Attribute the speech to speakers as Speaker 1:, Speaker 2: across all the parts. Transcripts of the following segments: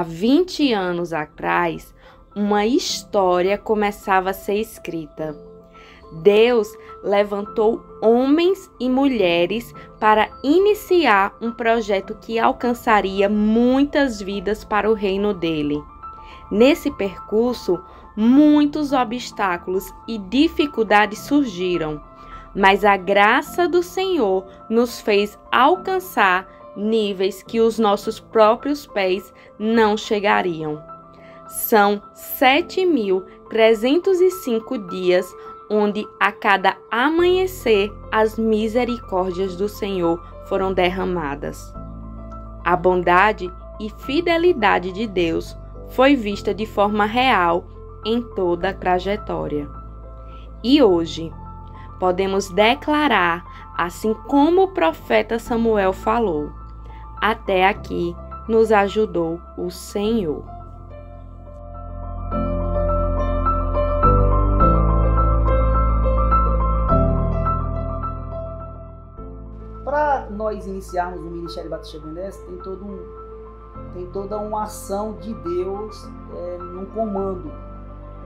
Speaker 1: 20 anos atrás, uma história começava a ser escrita. Deus levantou homens e mulheres para iniciar um projeto que alcançaria muitas vidas para o reino dele. Nesse percurso, muitos obstáculos e dificuldades surgiram, mas a graça do Senhor nos fez alcançar níveis que os nossos próprios pés não chegariam. São 7.305 dias onde a cada amanhecer as misericórdias do Senhor foram derramadas. A bondade e fidelidade de Deus foi vista de forma real em toda a trajetória. E hoje, podemos declarar, assim como o profeta Samuel falou: até aqui nos ajudou o Senhor.
Speaker 2: Para nós iniciarmos o Ministério Batista Benesse, tem toda uma ação de Deus num comando.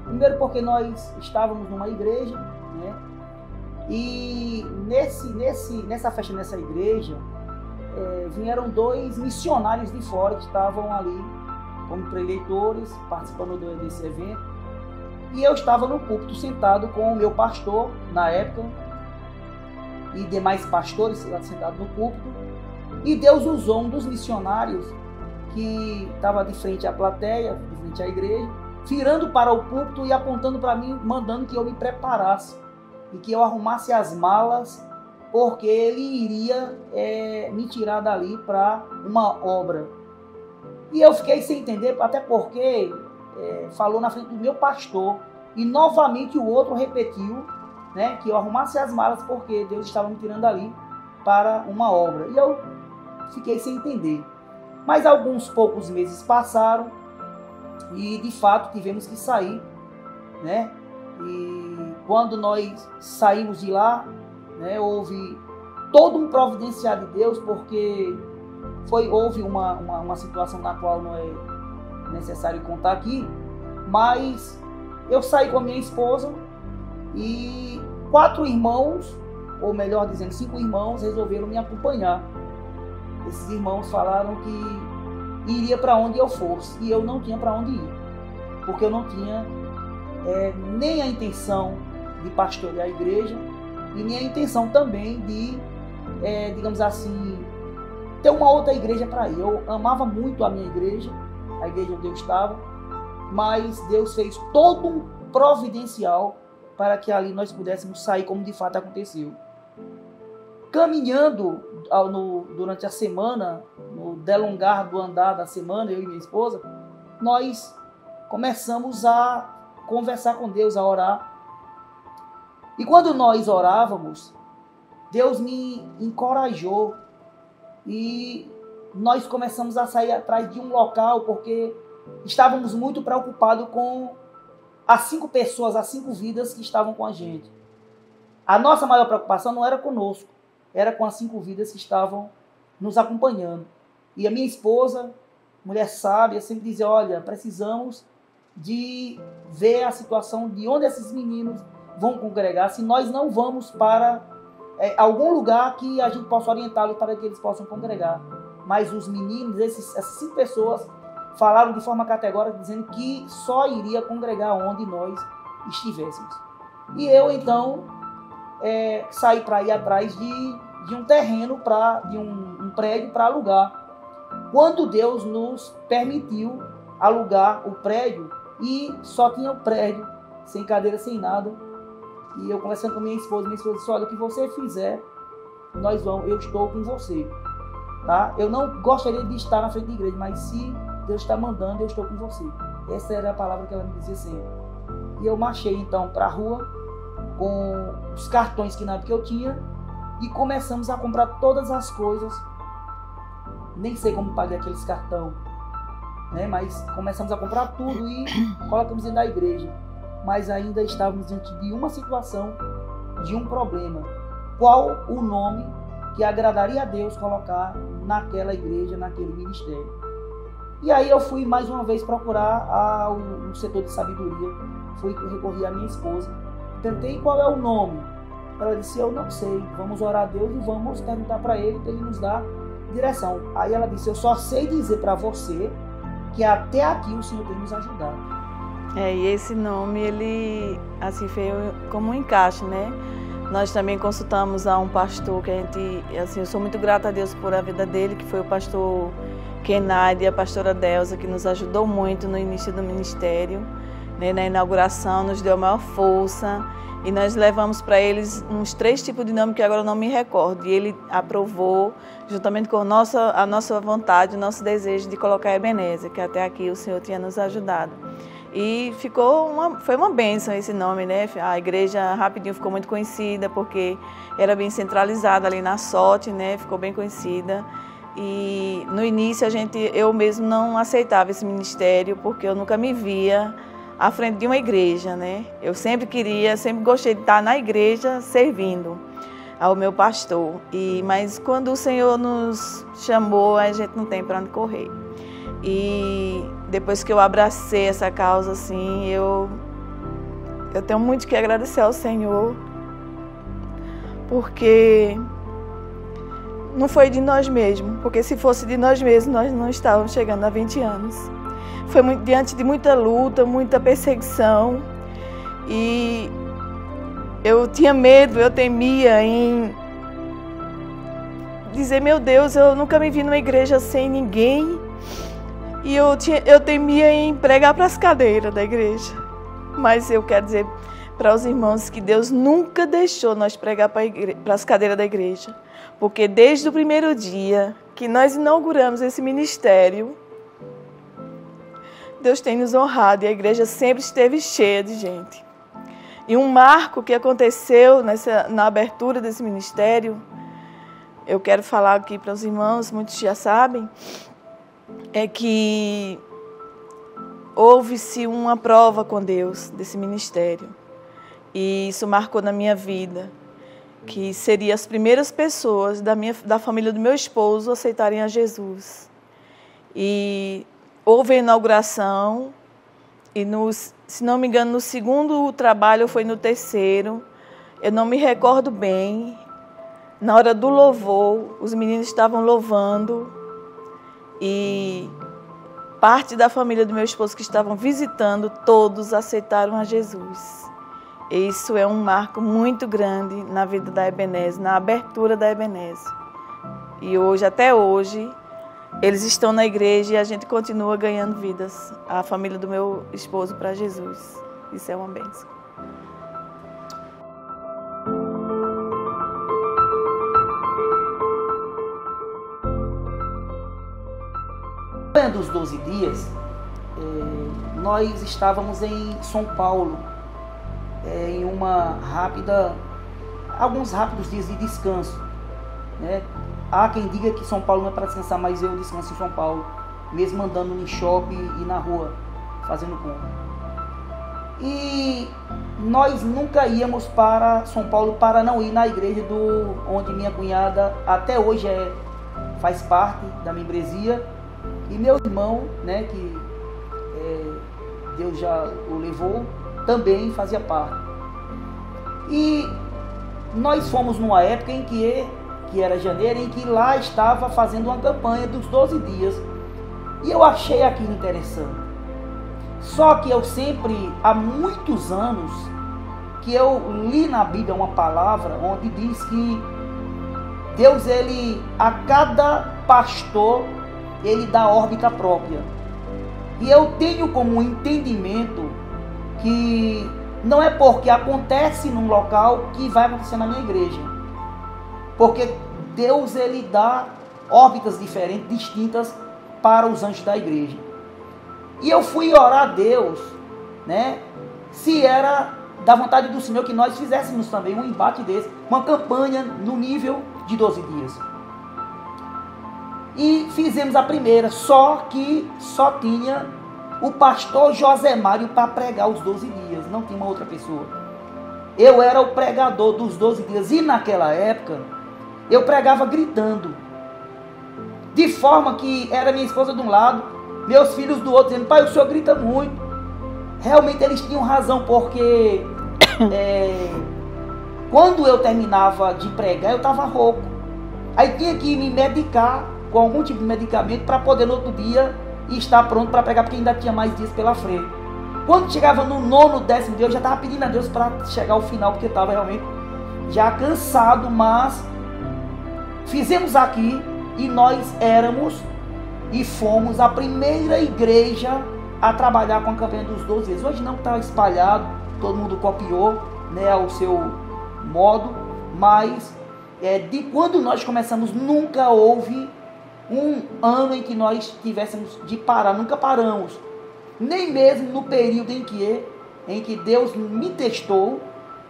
Speaker 2: Primeiro porque nós estávamos numa igreja, né? E nessa festa, nessa igreja, vieram 2 missionários de fora que estavam ali como preleitores, participando desse evento. E eu estava no púlpito sentado com o meu pastor, na época, e demais pastores sentados no púlpito. E Deus usou um dos missionários que estava de frente à plateia, de frente à igreja, virando para o púlpito e apontando para mim, mandando que eu me preparasse e que eu arrumasse as malas, porque ele iria me tirar dali para uma obra. E eu fiquei sem entender, até porque falou na frente do meu pastor, e novamente o outro repetiu, né, que eu arrumasse as malas porque Deus estava me tirando dali para uma obra. E eu fiquei sem entender. Mas alguns poucos meses passaram e de fato tivemos que sair, né? E quando nós saímos de lá, né, houve todo um providenciar de Deus, porque houve uma situação na qual não é necessário contar aqui, mas eu saí com a minha esposa e 4 irmãos, ou melhor dizendo, 5 irmãos, resolveram me acompanhar. Esses irmãos falaram que iria para onde eu fosse, e eu não tinha para onde ir, porque eu não tinha nem a intenção de pastorear a igreja, e nem a intenção também de, digamos assim, ter uma outra igreja para ir. Eu amava muito a minha igreja, a igreja onde eu estava, mas Deus fez todo um providencial para que ali nós pudéssemos sair, como de fato aconteceu. Caminhando durante a semana, no delongar do andar da semana, eu e minha esposa, nós começamos a conversar com Deus, a orar. E quando nós orávamos, Deus me encorajou e nós começamos a sair atrás de um local, porque estávamos muito preocupados com as 5 pessoas, as 5 vidas que estavam com a gente. A nossa maior preocupação não era conosco, era com as 5 vidas que estavam nos acompanhando. E a minha esposa, mulher sábia, sempre dizia: olha, precisamos de ver a situação de onde esses meninos vão congregar, se nós não vamos para algum lugar que a gente possa orientá-los para que eles possam congregar. Mas os meninos, essas 5 pessoas, falaram de forma categórica, dizendo que só iria congregar onde nós estivéssemos. E eu, então, saí para ir atrás de um terreno, de um prédio para alugar. Quando Deus nos permitiu alugar o prédio, e só tinha o prédio, sem cadeira, sem nada. E eu conversando com minha esposa disse: olha, o que você fizer, eu estou com você. Tá? Eu não gostaria de estar na frente da igreja, mas se Deus está mandando, eu estou com você. Essa era a palavra que ela me dizia sempre. E eu marchei então para a rua com os cartões que na época eu tinha e começamos a comprar todas as coisas. Nem sei como paguei aqueles cartões, né? Mas começamos a comprar tudo e colocamos dentro da igreja. Mas ainda estávamos diante de uma situação, de um problema. Qual o nome que agradaria a Deus colocar naquela igreja, naquele ministério? E aí eu fui mais uma vez procurar o setor de sabedoria, fui recorrer à minha esposa, tentei qual é o nome. Ela disse, eu não sei, vamos orar a Deus e vamos perguntar para Ele nos dar direção. Aí ela disse, eu só sei dizer para você que até aqui o Senhor tem nos ajudado.
Speaker 3: E esse nome, ele assim veio como um encaixe, né? Nós também consultamos a um pastor que a gente, assim, eu sou muito grata a Deus por a vida dele, que foi o pastor Kenard e a pastora Delza, que nos ajudou muito no início do ministério, né? Na inauguração, nos deu a maior força. E nós levamos para eles uns 3 tipos de nome que agora eu não me recordo. E ele aprovou, juntamente com a nossa vontade, o nosso desejo de colocar Ebenezer, que até aqui o Senhor tinha nos ajudado. E foi uma bênção esse nome, né? A igreja rapidinho ficou muito conhecida, porque era bem centralizada ali na Sote, né? Ficou bem conhecida. E no início eu mesmo não aceitava esse ministério, porque eu nunca me via à frente de uma igreja, né? Eu sempre gostei de estar na igreja servindo ao meu pastor. Mas quando o Senhor nos chamou, a gente não tem para onde correr. E depois que eu abracei essa causa, assim, eu tenho muito que agradecer ao Senhor, porque não foi de nós mesmos, porque se fosse de nós mesmos, nós não estávamos chegando a 20 anos. Foi diante de muita luta, muita perseguição, e eu tinha medo, eu temia em dizer, meu Deus, eu nunca me vi numa igreja sem ninguém, e eu temia em pregar para as cadeiras da igreja. Mas eu quero dizer para os irmãos que Deus nunca deixou nós pregar para as cadeiras da igreja, porque desde o primeiro dia que nós inauguramos esse ministério, Deus tem nos honrado e a igreja sempre esteve cheia de gente. E um marco que aconteceu na abertura desse ministério, eu quero falar aqui para os irmãos, muitos já sabem, é que houve-se uma prova com Deus desse ministério. E isso marcou na minha vida, que seriam as primeiras pessoas da família do meu esposo a aceitarem a Jesus. E houve a inauguração, e se não me engano, no segundo trabalho, ou foi no terceiro, eu não me recordo bem, na hora do louvor, os meninos estavam louvando, e parte da família do meu esposo que estavam visitando, todos aceitaram a Jesus. Isso é um marco muito grande na vida da Ebenezer, na abertura da Ebenezer. E hoje, até hoje, eles estão na igreja e a gente continua ganhando vidas, a família do meu esposo, para Jesus. Isso é uma bênção.
Speaker 2: Dos 12 dias, nós estávamos em São Paulo, em alguns rápidos dias de descanso, né? Há quem diga que São Paulo não é para descansar, mas eu descanso em São Paulo, mesmo andando no shopping e na rua, fazendo compra. E nós nunca íamos para São Paulo para não ir na igreja onde minha cunhada até hoje faz parte da membresia, e meu irmão, né, que Deus já o levou, também fazia parte. E nós fomos numa época em que era janeiro, em que lá estava fazendo uma campanha dos 12 dias. E eu achei aquilo interessante. Só que eu sempre, há muitos anos, que eu li na Bíblia uma palavra onde diz que Deus, a cada pastor, ele dá órbita própria. E eu tenho como um entendimento que não é porque acontece num local que vai acontecer na minha igreja. Porque Deus, ele dá órbitas diferentes, distintas para os anjos da igreja. E eu fui orar a Deus, né, se era da vontade do Senhor que nós fizéssemos também um embate desse, uma campanha no nível de 12 dias. E fizemos a primeira, só que só tinha o pastor José Mário para pregar os 12 dias, não tinha uma outra pessoa. Eu era o pregador dos 12 dias, e naquela época eu pregava gritando, de forma que era minha esposa de um lado, Meus filhos do outro dizendo, pai, o senhor grita muito. Realmente eles tinham razão, porque quando eu terminava de pregar, eu estava rouco. Aí tinha que me medicar com algum tipo de medicamento para poder no outro dia estar pronto para pregar, porque ainda tinha mais dias pela frente. Quando chegava no 9º, 10º dia, eu já estava pedindo a Deus para chegar ao final, porque eu estava realmente já cansado, mas fizemos aqui e nós éramos e fomos a primeira igreja a trabalhar com a campanha dos 12 dias. Hoje não está espalhado, todo mundo copiou, né, ao seu modo, mas de quando nós começamos, nunca houve um ano em que nós tivéssemos de parar, nunca paramos. Nem mesmo no período em que Deus me testou,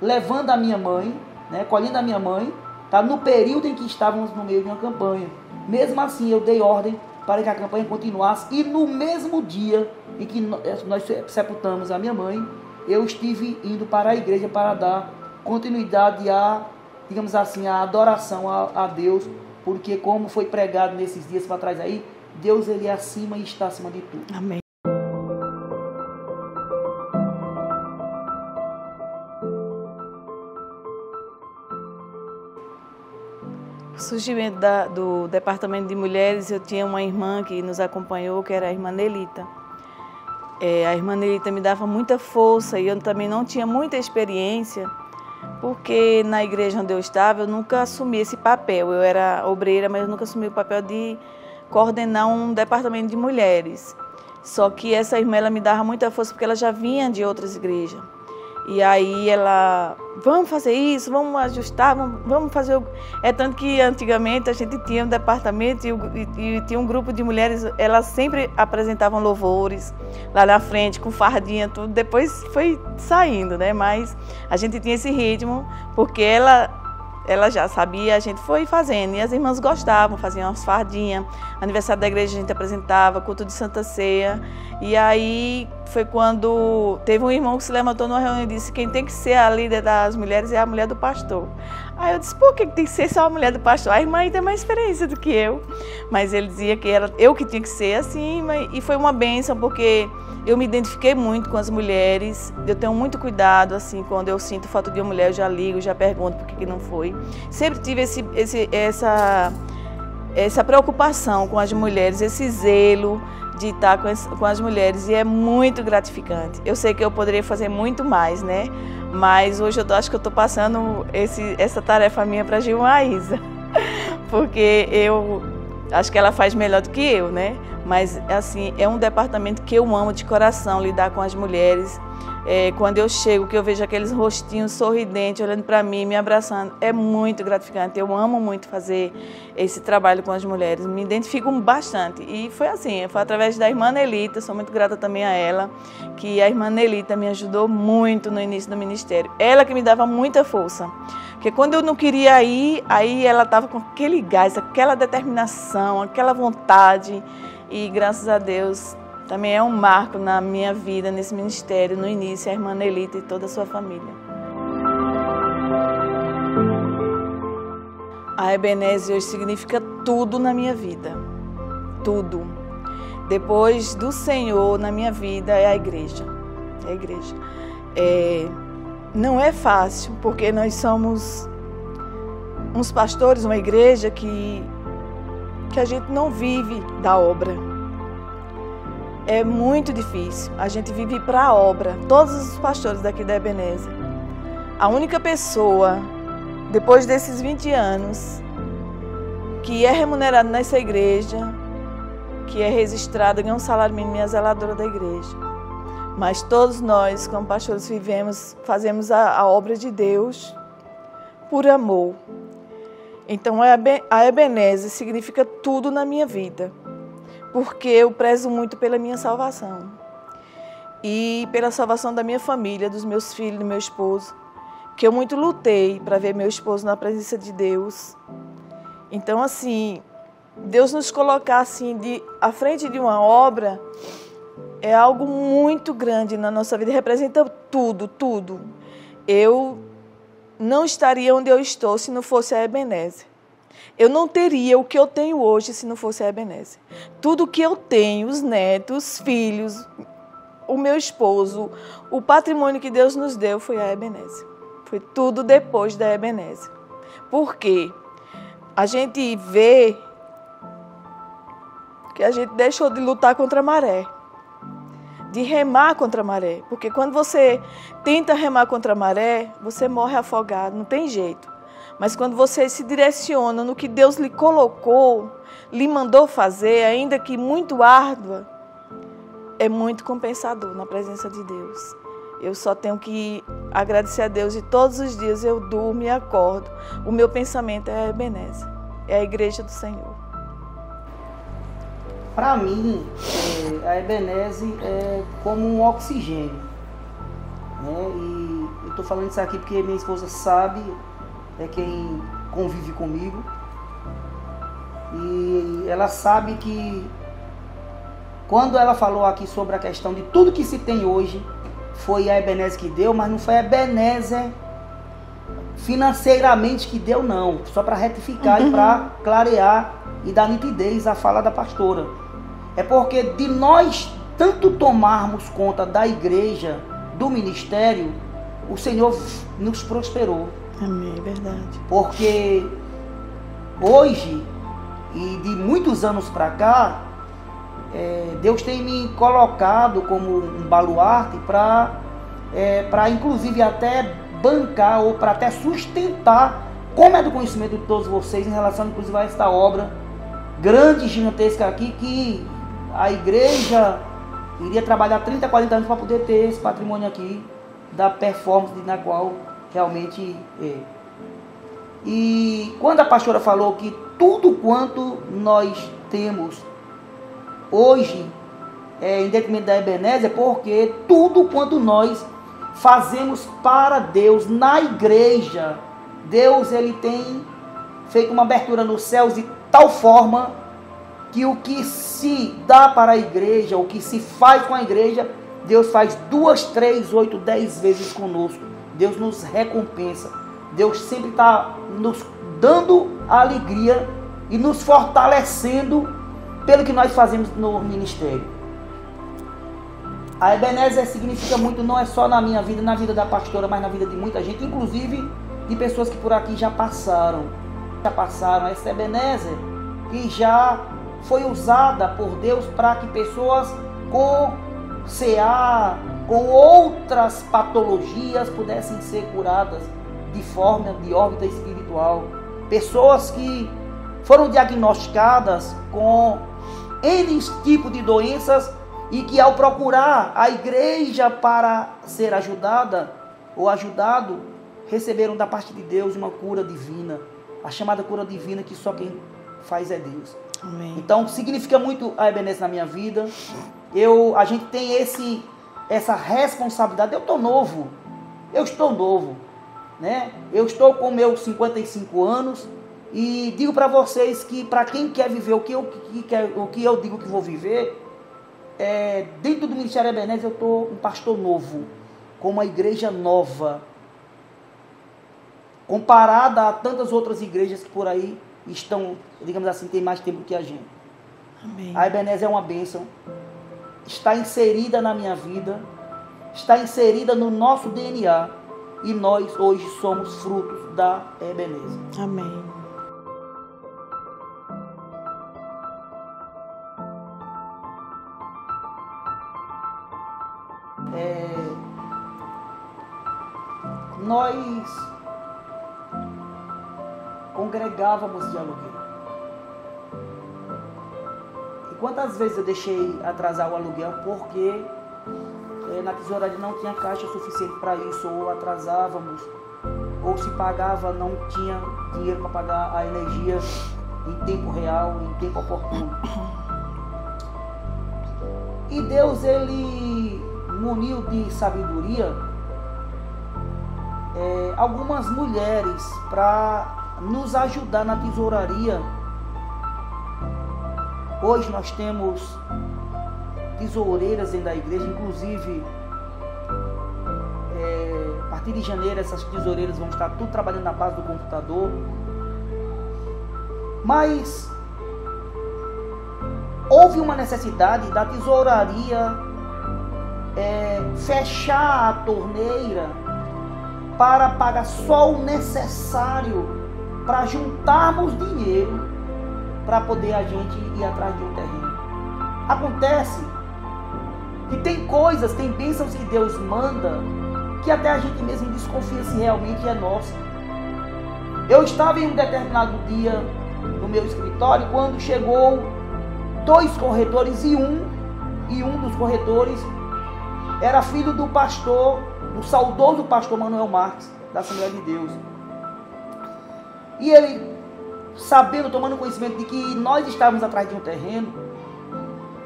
Speaker 2: levando a minha mãe, né, colhendo a minha mãe, tá, no período em que estávamos no meio de uma campanha. Mesmo assim, eu dei ordem para que a campanha continuasse, e no mesmo dia em que nós sepultamos a minha mãe, eu estive indo para a igreja para dar continuidade a, digamos assim, a adoração a Deus, porque como foi pregado nesses dias para trás aí, Deus ele é acima e está acima de tudo.
Speaker 3: Amém. O surgimento do Departamento de Mulheres, eu tinha uma irmã que nos acompanhou, que era a irmã Nelita. A irmã Nelita me dava muita força e eu também não tinha muita experiência, porque na igreja onde eu estava, eu nunca assumi esse papel. Eu era obreira, mas eu nunca assumi o papel de coordenar um departamento de mulheres. Só que essa irmã ela me dava muita força, porque ela já vinha de outras igrejas. E aí ela, vamos fazer isso, vamos ajustar, vamos fazer... É tanto que antigamente a gente tinha um departamento e tinha um grupo de mulheres, elas sempre apresentavam louvores lá na frente, com fardinha, tudo. Depois foi saindo, né? Mas a gente tinha esse ritmo, porque ela já sabia, a gente foi fazendo. E as irmãs gostavam, faziam umas fardinhas. Aniversário da igreja a gente apresentava, culto de Santa Ceia. E aí foi quando teve um irmão que se levantou numa reunião e disse: quem tem que ser a líder das mulheres é a mulher do pastor. Aí eu disse: por que tem que ser só a mulher do pastor? A irmã tem mais experiência do que eu. Mas ele dizia que era eu que tinha que ser assim. E foi uma bênção, porque eu me identifiquei muito com as mulheres. Eu tenho muito cuidado, assim, quando eu sinto falta de uma mulher, eu já ligo, já pergunto por que não foi. Sempre tive essa preocupação com as mulheres, esse zelo de estar com as mulheres, e é muito gratificante. Eu sei que eu poderia fazer muito mais, né? Mas hoje eu acho que eu estou passando essa tarefa minha para a Gilmaísa, porque eu acho que ela faz melhor do que eu, né? Mas, assim, é um departamento que eu amo de coração, lidar com as mulheres. Quando eu chego, que eu vejo aqueles rostinhos sorridentes, olhando para mim, me abraçando, é muito gratificante. Eu amo muito fazer esse trabalho com as mulheres, me identifico bastante. E foi assim, foi através da irmã Nelita, sou muito grata também a ela, que a irmã Nelita me ajudou muito no início do ministério. Ela que me dava muita força. Porque quando eu não queria ir, aí ela estava com aquele gás, aquela determinação, aquela vontade. E graças a Deus, também é um marco na minha vida, nesse ministério, no início, a irmã Nelita e toda a sua família. A Ebenezer hoje significa tudo na minha vida, tudo. Depois do Senhor na minha vida é a igreja. É a igreja. Não é fácil, porque nós somos uns pastores, uma igreja que a gente não vive da obra. É muito difícil. A gente vive para a obra. Todos os pastores daqui da Ebenezer. A única pessoa, depois desses 20 anos, que é remunerada nessa igreja, que é registrada, ganha um salário mínimo e é zeladora da igreja. Mas todos nós, como pastores, fazemos a obra de Deus por amor. Então, a Ebenezer significa tudo na minha vida, porque eu prezo muito pela minha salvação e pela salvação da minha família, dos meus filhos, do meu esposo, que eu muito lutei para ver meu esposo na presença de Deus. Então, assim, Deus nos colocar assim à frente de uma obra é algo muito grande na nossa vida, representa tudo, tudo. Eu não estaria onde eu estou se não fosse a Ebenezer. Eu não teria o que eu tenho hoje se não fosse a Ebenezer. Tudo que eu tenho, os netos, os filhos, o meu esposo, o patrimônio que Deus nos deu foi a Ebenezer. Foi tudo depois da Ebenezer. Por quê? A gente vê que a gente deixou de lutar contra a maré, de remar contra a maré. Porque quando você tenta remar contra a maré, você morre afogado, não tem jeito. Mas quando você se direciona no que Deus lhe colocou, lhe mandou fazer, ainda que muito árdua, é muito compensador na presença de Deus. Eu só tenho que agradecer a Deus e todos os dias eu durmo e acordo. O meu pensamento é a Ebenezer, é a igreja do Senhor.
Speaker 2: Para mim, a Ebenezer é como um oxigênio. Né? E eu estou falando isso aqui porque minha esposa sabe, é quem convive comigo. E ela sabe que quando ela falou aqui sobre a questão de tudo que se tem hoje, foi a Ebenezer que deu, mas não foi a Ebenezer financeiramente que deu, não. Só para retificar e para clarear e dar nitidez à fala da pastora. É porque de nós tanto tomarmos conta da igreja, do ministério, o Senhor nos prosperou.
Speaker 3: Amém, é verdade.
Speaker 2: Porque hoje, e de muitos anos para cá, Deus tem me colocado como um baluarte para inclusive até bancar ou para até sustentar, como é do conhecimento de todos vocês, em relação inclusive a esta obra grande, gigantesca aqui, que a igreja iria trabalhar 30, 40 anos para poder ter esse patrimônio aqui da performance na qual realmente é. E quando a pastora falou que tudo quanto nós temos hoje em detrimento da Ebenezer, porque tudo quanto nós fazemos para Deus na igreja, Deus ele tem feito uma abertura nos céus de tal forma que o que se dá para a igreja, o que se faz com a igreja, Deus faz 2, 3, 8, 10 vezes conosco. Deus nos recompensa. Deus sempre está nos dando alegria e nos fortalecendo pelo que nós fazemos no ministério. A Ebenezer significa muito, não é só na minha vida, na vida da pastora, mas na vida de muita gente, inclusive de pessoas que por aqui já passaram. Essa Ebenezer que já foi usada por Deus para que pessoas com CA, com outras patologias pudessem ser curadas de forma de órbita espiritual. Pessoas que foram diagnosticadas com N tipos de doenças e que ao procurar a igreja para ser ajudada ou ajudado, receberam da parte de Deus uma cura divina. A chamada cura divina que só quem faz é Deus.
Speaker 3: Amém.
Speaker 2: Então significa muito a Ebenezer na minha vida. A gente tem essa responsabilidade. Eu estou novo, né? Eu estou com meus 55 anos e digo para vocês que para quem quer viver o que eu digo que vou viver, dentro do Ministério Ebenezer eu estou um pastor novo, com uma igreja nova, comparada a tantas outras igrejas que por aí estão, digamos assim, tem mais tempo que a gente.
Speaker 3: Amém.
Speaker 2: A Ebenezer é uma bênção, está inserida na minha vida, está inserida no nosso DNA e nós hoje somos frutos da Ebenezer.
Speaker 3: Amém.
Speaker 2: Nós congregávamos de aluguel. E quantas vezes eu deixei atrasar o aluguel porque na tesouraria não tinha caixa suficiente para isso, ou atrasávamos, ou se pagava, não tinha dinheiro para pagar a energia em tempo real, em tempo oportuno. E Deus, ele muniu de sabedoria algumas mulheres para nos ajudar na tesouraria. Hoje nós temos tesoureiras dentro da igreja, inclusive a partir de janeiro essas tesoureiras vão estar tudo trabalhando na base do computador. Mas houve uma necessidade da tesouraria fechar a torneira para pagar só o necessário para juntarmos dinheiro para poder a gente ir atrás de um terreno. Acontece que tem coisas, tem bênçãos que Deus manda que até a gente mesmo desconfia se realmente é nossa. Eu estava em um determinado dia no meu escritório quando chegou 2 corretores e um dos corretores era filho do pastor, do saudoso pastor Manuel Marques, da Assembleia de Deus. E ele, sabendo, tomando conhecimento de que nós estávamos atrás de um terreno,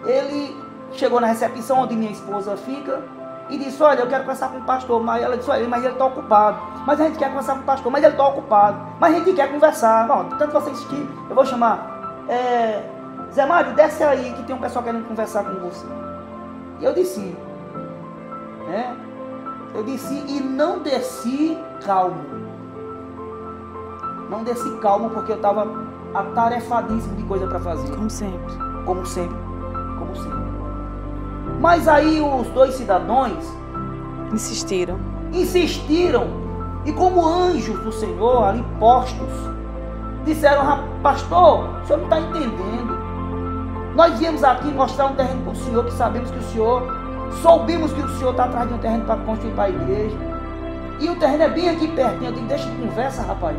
Speaker 2: ele chegou na recepção onde minha esposa fica e disse: olha, eu quero conversar com o pastor. Mas ela disse: olha, mas ele está ocupado. Mas a gente quer conversar com o pastor, mas ele está ocupado. Mas a gente quer conversar. Bom, tanto você insistir, eu vou chamar. Zé Mário, desce aí que tem um pessoal querendo conversar com você. E eu desci. Eu desci e não desci calmo. Não desci calmo porque eu estava atarefadíssimo de coisa para fazer.
Speaker 3: Como sempre.
Speaker 2: Como sempre. Como sempre. Mas aí os 2 cidadãos
Speaker 3: Insistiram.
Speaker 2: E como anjos do Senhor ali postos, disseram: pastor, o senhor não está entendendo. Nós viemos aqui mostrar um terreno para o senhor, que sabemos que o senhor, soubemos que o senhor está atrás de um terreno para construir para a igreja. E o terreno é bem aqui pertinho. Eu digo: deixa de conversa, rapaz.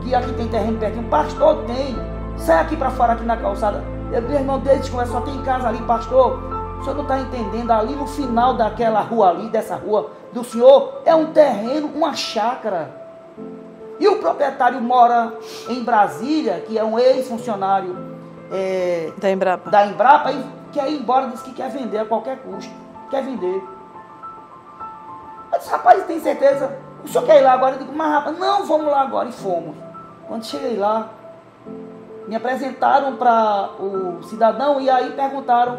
Speaker 2: Que aqui tem terreno pertinho. Pastor, tem. Sai aqui para fora, aqui na calçada. Eu digo: irmão, deixa de conversa, só tem casa ali, pastor. O senhor não está entendendo, ali no final daquela rua ali, dessa rua do senhor, é um terreno, uma chácara. E o proprietário mora em Brasília, que é um ex-funcionário
Speaker 3: Da Embrapa.
Speaker 2: E quer ir embora, diz que quer vender a qualquer custo. Quer vender. Eu disse: rapaz, tem certeza? O senhor quer ir lá agora? Eu digo: mas rapaz, não, vamos lá agora. E fomos. Quando cheguei lá, me apresentaram para o cidadão e aí perguntaram,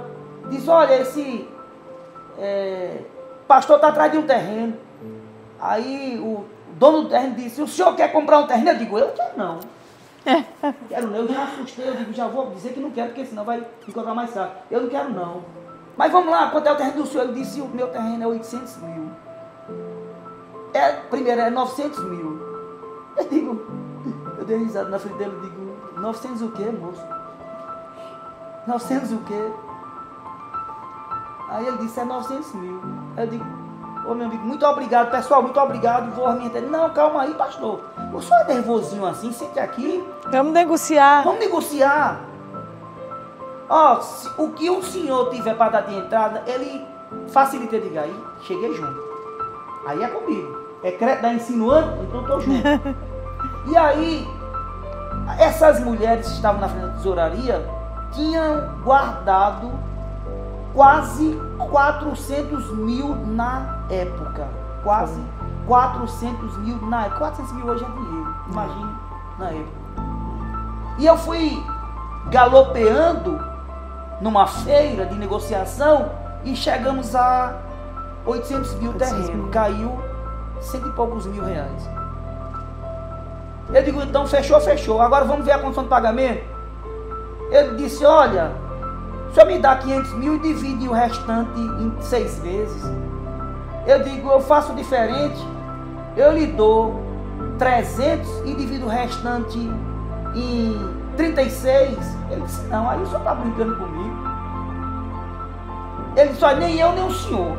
Speaker 2: diz: olha, esse pastor está atrás de um terreno. Aí o dono do terreno disse: o senhor quer comprar um terreno? Eu digo: eu quero não. Quero não. Eu já assustei, eu digo: já vou dizer que não quero, porque senão vai encontrar mais caro. Eu não quero não. Mas vamos lá, quanto é o terreno do senhor? Ele disse: o meu terreno é 800 mil. Primeiro é 900 mil. Eu dei risada na frente dele e digo: 900 o quê, moço? 900 o quê? Aí ele disse: é 900 mil. Aí eu digo: ô meu amigo, muito obrigado, pessoal, muito obrigado. Vou argumentar. Não, calma aí, pastor. O senhor é nervosinho assim, sente aqui.
Speaker 3: Vamos negociar.
Speaker 2: Vamos negociar. Ó, o que o senhor tiver para dar de entrada, ele facilita. Eu digo: aí, cheguei junto. Aí é comigo. É crédito da insinuante, então eu tô junto. E aí, essas mulheres que estavam na frente da tesouraria tinham guardado quase 400 mil na época. Quase 400 mil na época. 400 mil hoje é dinheiro, imagine na época. E eu fui galopeando numa feira de negociação e chegamos a 800 mil terreno. Caiu 100 e poucos mil reais. Eu digo: então fechou, fechou. Agora vamos ver a condição de pagamento. Ele disse: olha, o senhor me dá 500 mil e divide o restante em 6 vezes. Eu digo: eu faço diferente. Eu lhe dou 300 e divido o restante em 36. Ele disse: não, aí o senhor está brincando comigo. Ele disse: olha, nem eu nem o senhor.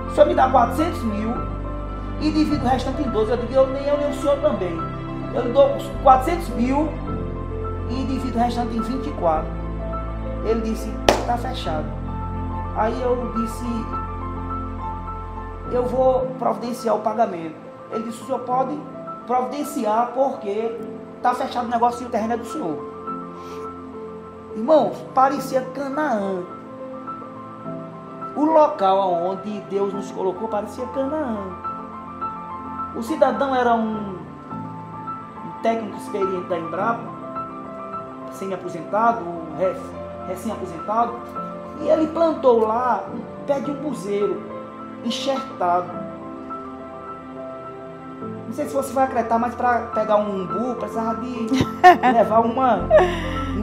Speaker 2: O senhor me dá 400 mil e divido o restante em 12. Eu digo: nem eu nem o senhor também. Eu lhe dou 400 mil e divido o restante em 24. Ele disse: está fechado. Aí eu disse: eu vou providenciar o pagamento. Ele disse: o senhor pode providenciar porque está fechado o negócio e o terreno é do senhor. Irmãos, parecia Canaã. O local onde Deus nos colocou parecia Canaã. O cidadão era um técnico experiente da Embrapa, semi-aposentado, recém-aposentado, e ele plantou lá um pé de um buzeiro enxertado. Não sei se você vai acreditar, mas para pegar um umbu, precisava de levar um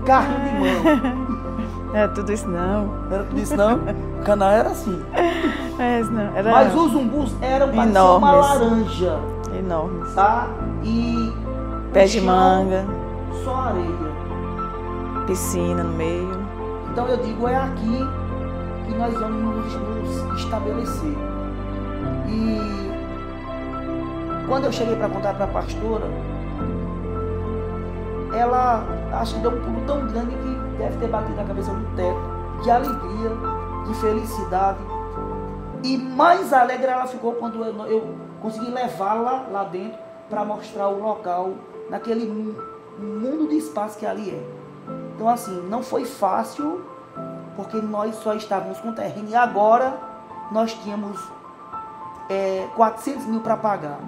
Speaker 2: carrinho de mão.
Speaker 3: Era tudo isso não.
Speaker 2: Era tudo isso não? O canal era assim.
Speaker 3: Não. Era
Speaker 2: mas os umbus eram pareciam uma laranja.
Speaker 3: Enormes.
Speaker 2: Tá? E
Speaker 3: pé de manga.
Speaker 2: Só areia.
Speaker 3: Piscina no meio.
Speaker 2: Então eu digo, é aqui que nós vamos nos estabelecer. E quando eu cheguei para contar para a pastora, ela acho que deu um pulo tão grande que deve ter batido na cabeça do teto, de alegria, de felicidade. E mais alegre ela ficou quando eu consegui levá-la lá dentro para mostrar o local, naquele mundo de espaço que ali é. Então assim, não foi fácil, porque nós só estávamos com terreno e agora nós tínhamos 400 mil para pagar.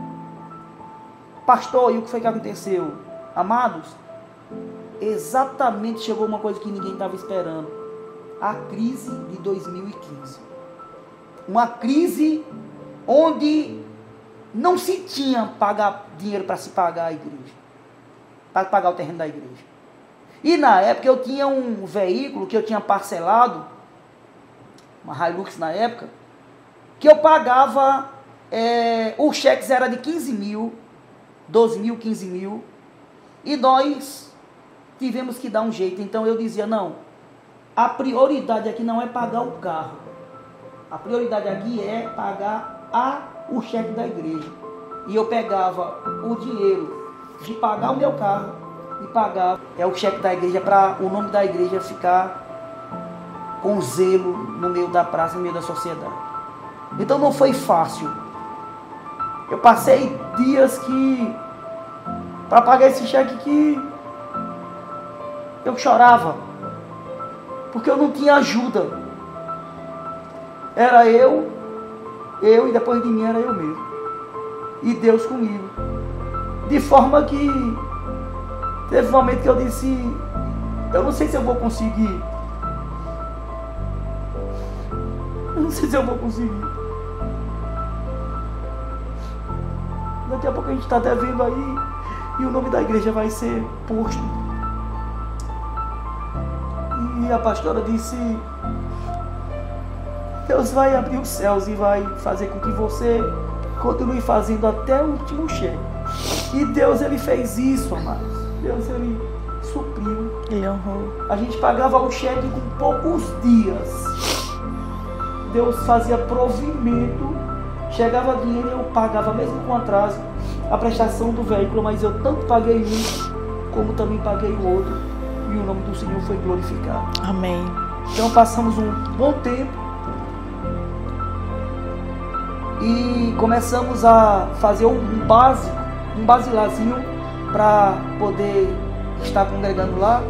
Speaker 2: Pastor, e o que foi que aconteceu? Amados, exatamente chegou uma coisa que ninguém estava esperando. A crise de 2015. Uma crise onde não se tinha dinheiro para se pagar a igreja. Para pagar o terreno da igreja. E na época eu tinha um veículo que eu tinha parcelado, uma Hilux na época, que eu pagava, os cheques eram de 15 mil, 12 mil, 15 mil, e nós tivemos que dar um jeito. Então eu dizia, não, a prioridade aqui não é pagar o carro, a prioridade aqui é pagar o cheque da igreja. E eu pegava o dinheiro de pagar o meu carro e pagava o cheque da igreja, para o nome da igreja ficar com zelo no meio da praça, no meio da sociedade. Então não foi fácil. Eu passei dias para pagar esse cheque que eu chorava, porque eu não tinha ajuda. Era eu e depois de mim era eu mesmo. E Deus comigo. De forma que teve um momento que eu disse, eu não sei se eu vou conseguir. Eu não sei se eu vou conseguir. Daqui a pouco a gente está devendo aí e o nome da igreja vai ser posto. E a pastora disse, Deus vai abrir os céus e vai fazer com que você continue fazendo até o último cheque. E Deus, ele fez isso, amados. Deus, ele supriu.
Speaker 3: Ele honrou.
Speaker 2: A gente pagava o cheque com poucos dias. Deus fazia provimento. Chegava dinheiro e eu pagava, mesmo com atraso, a prestação do veículo. Mas eu tanto paguei um, como também paguei o outro. E o nome do Senhor foi glorificado.
Speaker 3: Amém.
Speaker 2: Então passamos um bom tempo. E começamos a fazer um basilarzinho para poder estar congregando lá.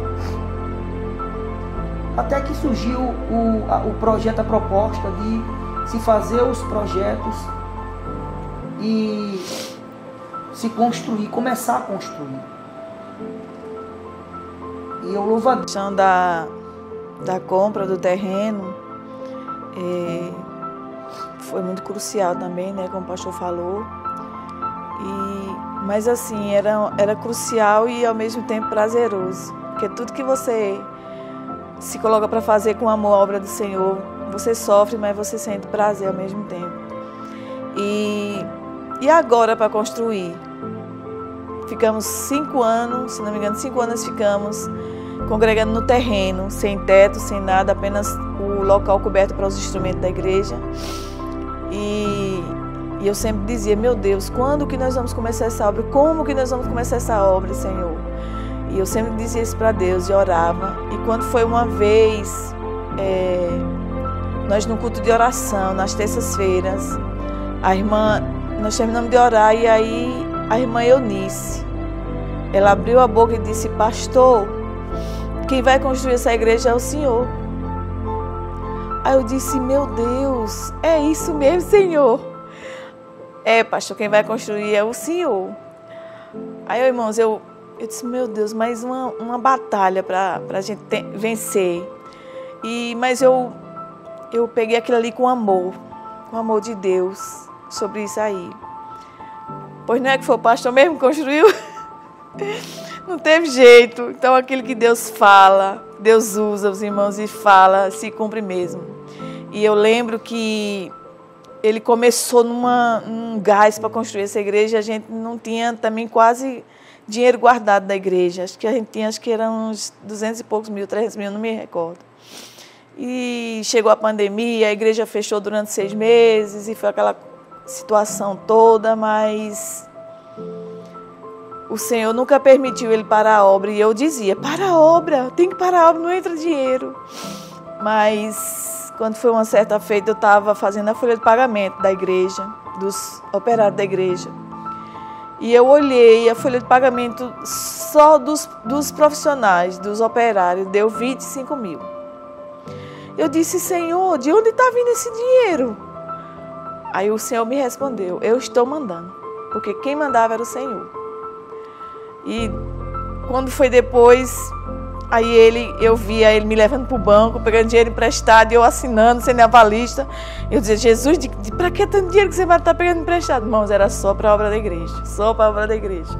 Speaker 2: Até que surgiu o projeto, a proposta de se fazer os projetos e se construir, começar a construir. E eu louvo a Deus.
Speaker 3: A questão da compra do terreno foi muito crucial também, né, como o pastor falou. Mas assim, era crucial e ao mesmo tempo prazeroso. Porque tudo que você se coloca para fazer com amor a obra do Senhor, você sofre, mas você sente prazer ao mesmo tempo. E agora para construir? Ficamos 5 anos, se não me engano, 5 anos ficamos congregando no terreno, sem teto, sem nada, apenas o local coberto para os instrumentos da igreja. E eu sempre dizia, meu Deus, quando que nós vamos começar essa obra? Como que nós vamos começar essa obra, Senhor? E eu sempre dizia isso para Deus e orava. E quando foi uma vez, nós no culto de oração, nas terças-feiras, nós terminamos de orar e aí a irmã Eunice, ela abriu a boca e disse, pastor, quem vai construir essa igreja é o Senhor. Aí eu disse, meu Deus, é isso mesmo, Senhor? Pastor, quem vai construir é o Senhor. Aí, irmãos, eu disse, meu Deus, mais uma batalha para a gente vencer. Mas eu peguei aquilo ali com amor de Deus sobre isso aí. Pois não é que foi o pastor mesmo que construiu? Não teve jeito. Então aquilo que Deus fala, Deus usa os irmãos e fala, se cumpre mesmo. E eu lembro que ele começou num gás para construir essa igreja. A gente não tinha também quase dinheiro guardado da igreja. Acho que a gente tinha, eram uns 200 e poucos mil, 300 mil, não me recordo. E chegou a pandemia, a igreja fechou durante 6 meses e foi aquela situação toda, mas o Senhor nunca permitiu ele parar a obra. E eu dizia, para a obra, tem que parar a obra, não entra dinheiro. Mas quando foi uma certa feita, eu estava fazendo a folha de pagamento da igreja, dos operários da igreja. E eu olhei a folha de pagamento só dos profissionais, dos operários, deu 25 mil. Eu disse, Senhor, de onde está vindo esse dinheiro? Aí o Senhor me respondeu, eu estou mandando, porque quem mandava era o Senhor. E quando foi depois, aí eu via ele me levando para o banco, pegando dinheiro emprestado, e eu assinando, sendo avalista. Eu dizia, Jesus, para que tanto dinheiro que você vai estar pegando emprestado? Irmãos, era só para a obra da igreja, só para a obra da igreja.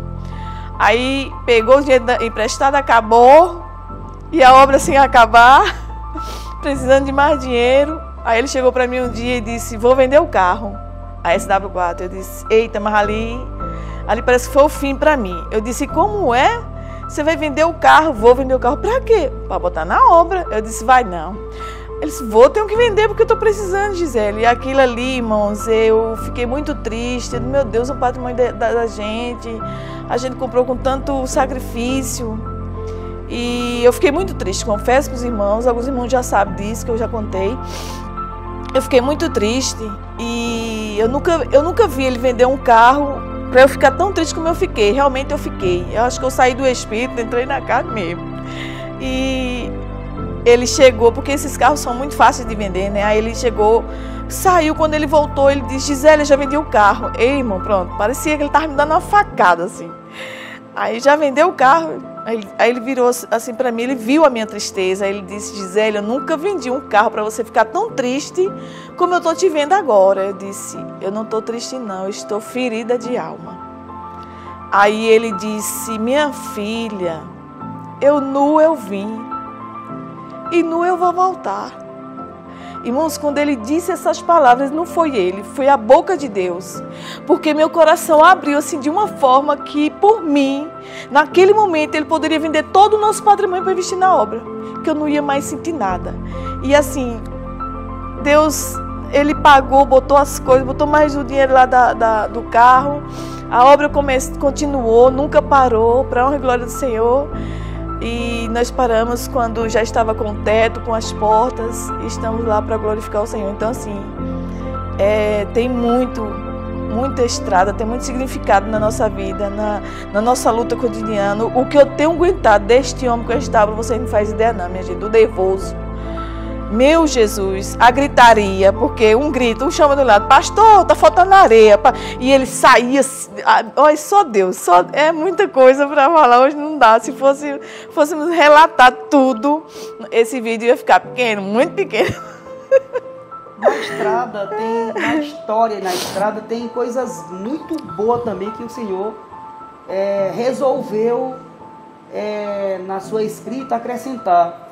Speaker 3: Aí pegou o dinheiro emprestado, acabou, e a obra sem acabar, precisando de mais dinheiro. Aí ele chegou para mim um dia e disse, vou vender o carro, a SW4. Eu disse, eita, mas ali parece que foi o fim para mim. Eu disse, como é? Você vai vender o carro? Vou vender o carro. Para quê? Para botar na obra. Eu disse, vai não. Ele disse, tenho que vender porque eu estou precisando, Gisele. E aquilo ali, irmãos, eu fiquei muito triste. Meu Deus, o patrimônio da gente. A gente comprou com tanto sacrifício. E eu fiquei muito triste, confesso para os irmãos. Alguns irmãos já sabem disso, que eu já contei. Eu fiquei muito triste. E eu nunca vi ele vender um carro para eu ficar tão triste como eu fiquei. Realmente eu fiquei. Eu acho que eu saí do espírito, entrei na carne mesmo. E ele chegou, porque esses carros são muito fáceis de vender, né? Aí ele chegou, saiu, quando ele voltou, ele disse, Gisele, eu já vendi o carro. Ei, irmão, pronto, parecia que ele estava me dando uma facada, assim. Aí já vendeu o carro. Aí ele virou assim para mim, ele viu a minha tristeza. Aí ele disse, Gisele, eu nunca vendi um carro para você ficar tão triste como eu estou te vendo agora. Eu disse, eu não estou triste não, eu estou ferida de alma. Aí ele disse, minha filha, eu vim e nu eu vou voltar. Irmãos, quando ele disse essas palavras, não foi ele, foi a boca de Deus. Porque meu coração abriu assim de uma forma que, por mim, naquele momento, ele poderia vender todo o nosso patrimônio para investir na obra. Que eu não ia mais sentir nada. E assim, Deus, ele pagou, botou as coisas, botou mais o dinheiro lá do carro. A obra continuou, nunca parou, para a honra e glória do Senhor. E nós paramos quando já estava com o teto, com as portas, e estamos lá para glorificar o Senhor. Então, assim, tem muita estrada, tem muito significado na nossa vida, na nossa luta cotidiana. O que eu tenho aguentado deste homem que eu estava, vocês não fazem ideia não, minha gente, do nervoso. Meu Jesus, a gritaria, porque um grita, um chama do lado, pastor, tá faltando areia. E ele saía, olha, só Deus, é muita coisa para falar, hoje não dá. Se fôssemos relatar tudo, esse vídeo ia ficar pequeno, muito pequeno.
Speaker 2: Na estrada, na história, na estrada tem coisas muito boas também que o Senhor resolveu, na sua escrita, acrescentar.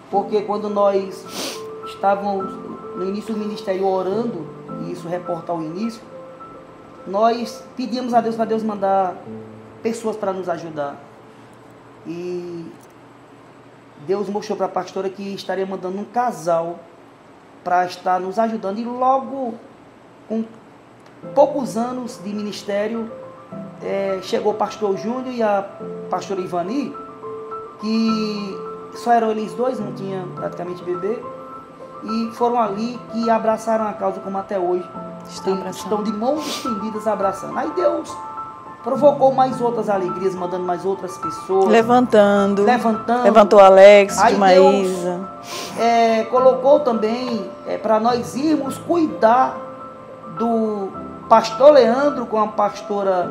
Speaker 2: Porque quando nós estávamos no início do ministério orando, e isso reporta ao início, nós pedíamos a Deus para Deus mandar pessoas para nos ajudar. E Deus mostrou para a pastora que estaria mandando um casal para estar nos ajudando. E logo, com poucos anos de ministério, chegou o pastor Júnior e a pastora Ivani, que só eram eles dois, não tinha praticamente bebê, e foram ali que abraçaram a causa, como até hoje estão de mãos estendidas abraçando. Aí Deus provocou mais outras alegrias, mandando mais outras pessoas, levantou
Speaker 3: Alex,
Speaker 2: aí
Speaker 3: de Maísa.
Speaker 2: Deus colocou também para nós irmos cuidar do pastor Leandro com a pastora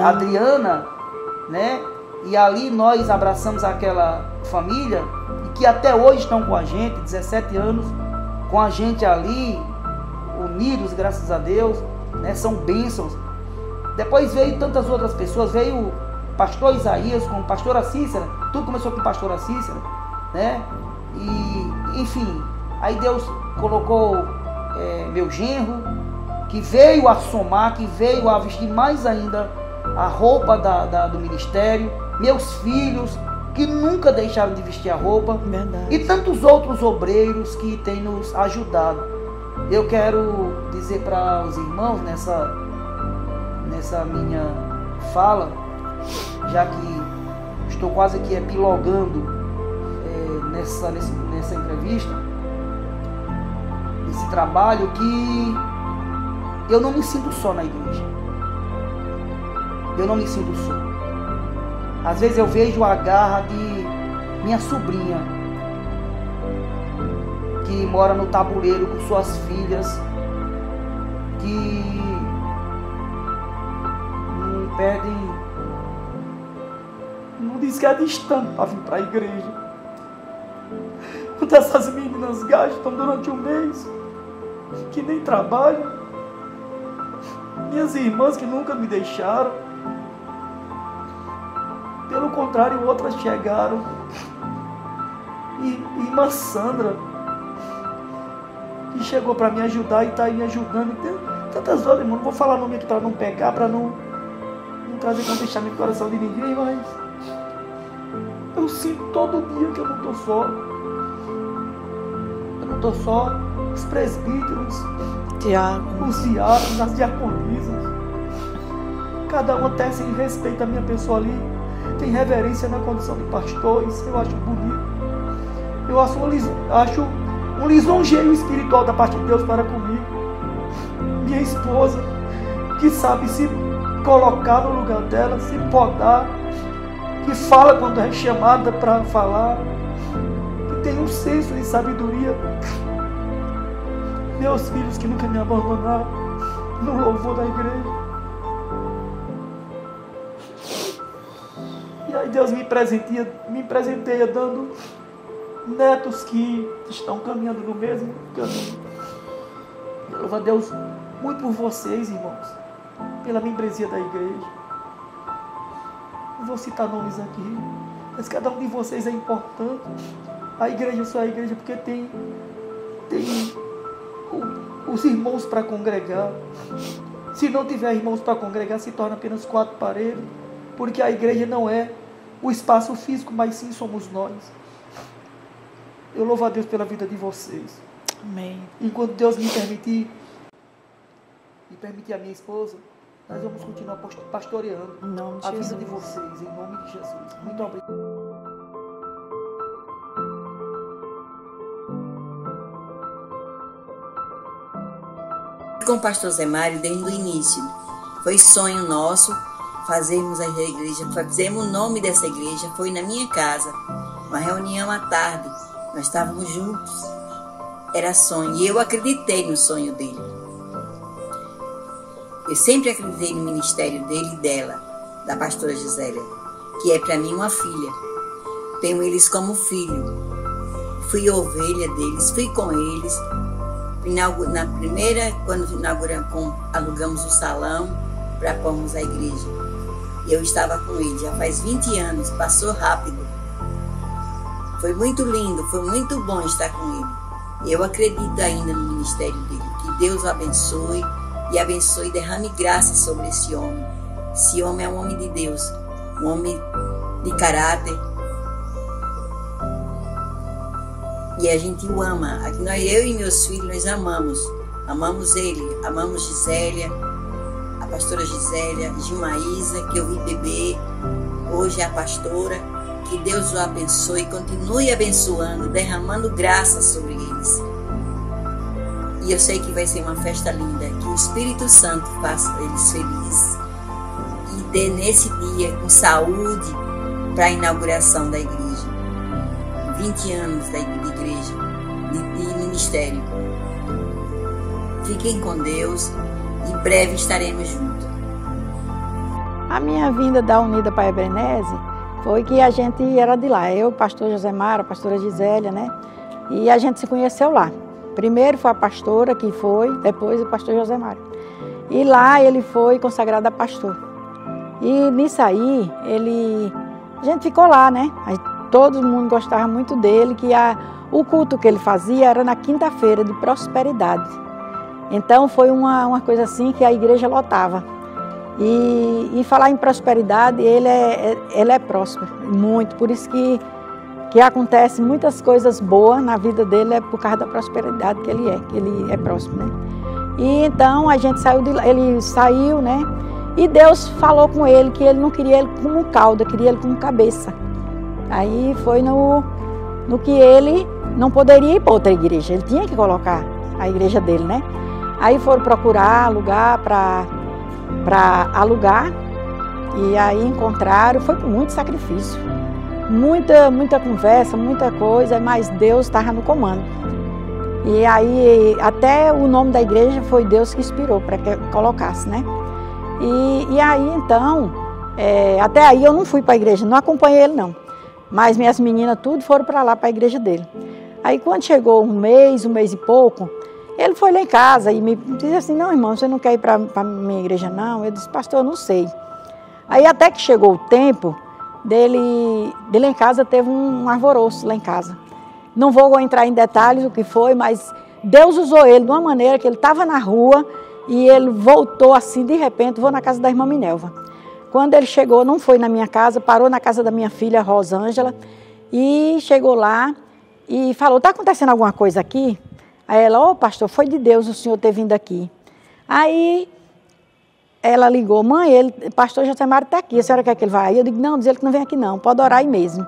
Speaker 2: Adriana, né? E ali nós abraçamos aquela família, que até hoje estão com a gente, 17 anos, com a gente ali, unidos, graças a Deus, né? São bênçãos. Depois veio tantas outras pessoas, veio o pastor Isaías com a pastora Cícera, tudo começou com a pastora Cícera, né? E, enfim, aí Deus colocou meu genro, que veio a somar, que veio a vestir mais ainda a roupa do ministério, meus filhos, que nunca deixaram de vestir a roupa.
Speaker 3: Verdade.
Speaker 2: E tantos outros obreiros que têm nos ajudado. Eu quero dizer para os irmãos nessa minha fala, já que estou quase que epilogando nessa entrevista, nesse trabalho, que eu não me sinto só na igreja. Eu não me sinto só. Às vezes eu vejo a garra de minha sobrinha, que mora no Tabuleiro com suas filhas, que não pedem, não diz que é distante para vir para a igreja. Quando essas meninas gastam durante um mês, que nem trabalham, minhas irmãs que nunca me deixaram, pelo contrário, outras chegaram. E irmã Sandra, que chegou para me ajudar e está aí me ajudando. Tem tantas outras, irmão. Não vou falar nome aqui para não pecar, para não trazer contestamento no coração de ninguém, mas eu sinto todo dia que eu não estou só. Eu não estou só. Os presbíteros, os diáconos, as diaconisas, cada um até sem respeito à minha pessoa ali, tem reverência na condição de pastor. Isso eu acho bonito. Eu acho um lisonjeio espiritual da parte de Deus para comigo. Minha esposa, que sabe se colocar no lugar dela, se podar, que fala quando é chamada para falar, que tem um senso de sabedoria. Meus filhos que nunca me abandonaram no louvor da igreja. E aí Deus me presenteia dando netos que estão caminhando no mesmo caminho. Eu louvo a Deus muito por vocês, irmãos, pela membresia da igreja. Não vou citar nomes aqui, mas cada um de vocês é importante. A igreja só é a igreja porque tem os irmãos para congregar. Se não tiver irmãos para congregar, se torna apenas 4 paredes, porque a igreja não é o espaço físico, mas sim somos nós. Eu louvo a Deus pela vida de vocês.
Speaker 3: Amém.
Speaker 2: Enquanto Deus me permitir a minha esposa, nós vamos continuar pastoreando a vida de vocês, em nome de Jesus. Muito obrigado.
Speaker 4: Com o pastor Zé Mário desde o início. Foi sonho nosso fazermos a igreja, fazemos o nome dessa igreja, foi na minha casa, uma reunião à tarde, nós estávamos juntos, era sonho, e eu acreditei no sonho dele. Eu sempre acreditei no ministério dele e dela, da pastora Gisélia, que é para mim uma filha. Tenho eles como filho, fui ovelha deles, fui com eles. Na primeira, quando alugamos o salão para pormos a igreja, eu estava com ele, já faz 20 anos, passou rápido. Foi muito lindo, foi muito bom estar com ele. Eu acredito ainda no ministério dele, que Deus o abençoe e derrame graça sobre esse homem. Esse homem é um homem de Deus, um homem de caráter. E a gente o ama. Eu e meus filhos, nós amamos ele, amamos Gisélia, a pastora Gisélia, Gilmaísa, que eu vi beber, hoje é a pastora. Que Deus o abençoe e continue abençoando, derramando graça sobre eles. E eu sei que vai ser uma festa linda, que o Espírito Santo faça eles felizes e dê nesse dia com saúde para a inauguração da igreja. 20 anos de igreja, de ministério. Fiquem com Deus, em breve estaremos juntos.
Speaker 5: A minha vinda da Unida para a Ebenezer foi que a gente era de lá, eu, pastor José Mário, a pastora Gisélia, né? E a gente se conheceu lá. Primeiro foi a pastora que foi, depois o pastor José Mário. E lá ele foi consagrado a pastor. E nisso aí, a gente ficou lá, né? Aí, todo mundo gostava muito dele, que o culto que ele fazia era na quinta-feira de prosperidade. Então foi uma coisa assim que a igreja lotava. E falar em prosperidade, ele é próspero, muito. Por isso que acontece muitas coisas boas na vida dele, é por causa da prosperidade que ele é próspero, né? E então a gente saiu de lá, ele saiu, né? E Deus falou com ele que ele não queria ele como cauda, queria ele como cabeça. Aí foi no que ele não poderia ir para outra igreja, ele tinha que colocar a igreja dele, né? Aí foram procurar lugar para alugar, e aí encontraram, foi com muito sacrifício, muita conversa, muita coisa, mas Deus estava no comando. E aí até o nome da igreja foi Deus que inspirou para que colocasse, né? E aí então, até aí eu não fui para a igreja, não acompanhei ele não, mas minhas meninas tudo foram para lá, para a igreja dele. Aí quando chegou um mês e pouco, ele foi lá em casa e me disse assim, não, irmão, você não quer ir para a minha igreja não? Eu disse, pastor, eu não sei. Aí até que chegou o tempo dele em casa, teve um alvoroço lá em casa. Não vou entrar em detalhes o que foi, mas Deus usou ele de uma maneira que ele estava na rua e ele voltou assim, de repente, vou na casa da irmã Minelva. Quando ele chegou, não foi na minha casa, parou na casa da minha filha, Rosângela, e chegou lá e falou, está acontecendo alguma coisa aqui? Aí ela, pastor, foi de Deus o senhor ter vindo aqui. Aí ela ligou, mãe, pastor José Mário está aqui, a senhora quer que ele vá? Aí eu digo, não, diz ele que não vem aqui não, pode orar aí mesmo.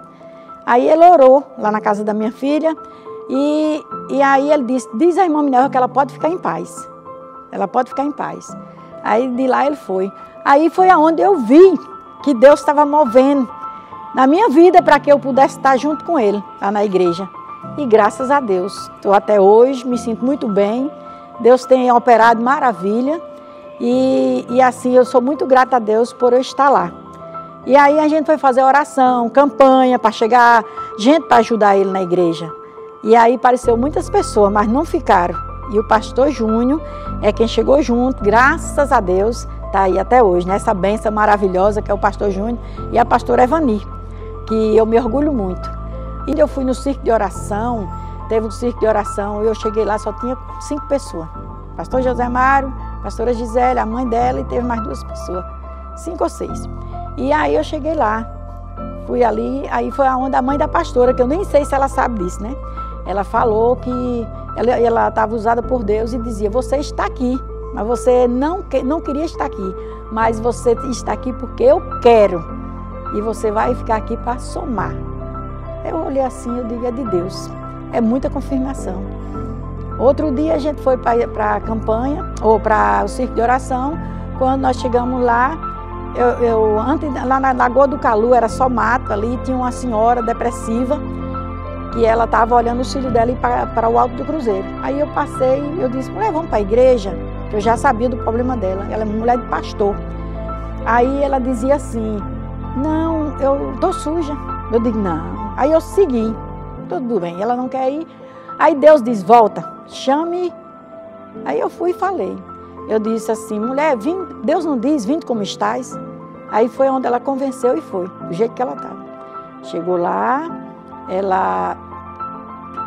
Speaker 5: Aí ele orou lá na casa da minha filha e aí ele disse, diz à irmã Minerva que ela pode ficar em paz. Ela pode ficar em paz. Aí de lá ele foi. Aí foi aonde eu vi que Deus estava movendo na minha vida para que eu pudesse estar junto com ele lá na igreja. E graças a Deus, estou até hoje, me sinto muito bem. Deus tem operado maravilha e assim eu sou muito grata a Deus por eu estar lá. E aí a gente foi fazer oração, campanha para chegar gente para ajudar ele na igreja. E aí apareceu muitas pessoas, mas não ficaram. E o pastor Júnior é quem chegou junto, graças a Deus, está aí até hoje, nessa bênção maravilhosa que é o pastor Júnior e a pastora Evani, que eu me orgulho muito. E eu fui no circo de oração, teve um circo de oração, eu cheguei lá, só tinha 5 pessoas. Pastor José Mário, pastora Gisele, a mãe dela, e teve mais 2 pessoas, 5 ou 6. E aí eu cheguei lá, fui ali, aí foi aonde a mãe da pastora, que eu nem sei se ela sabe disso, né? Ela falou que ela estava usada por Deus e dizia, você está aqui, mas você não queria estar aqui, mas você está aqui porque eu quero, e você vai ficar aqui para somar. Eu olhei assim, eu digo, é de Deus, é muita confirmação. Outro dia a gente foi para a campanha, ou para o circo de oração, quando nós chegamos lá, antes, lá na Lagoa do Calu, era só mato ali, tinha uma senhora depressiva, que ela estava olhando os filhos dela ir para o Alto do Cruzeiro. Aí eu passei, eu disse, mulher, vamos para a igreja, que eu já sabia do problema dela, ela é mulher de pastor. Aí ela dizia assim, não, eu estou suja. Eu digo, não. Aí eu segui, tudo bem, ela não quer ir. Aí Deus diz, volta, chame. Aí eu fui e falei. Eu disse assim, mulher, Deus não diz, vinde como estás. Aí foi onde ela convenceu e foi, do jeito que ela estava. Chegou lá,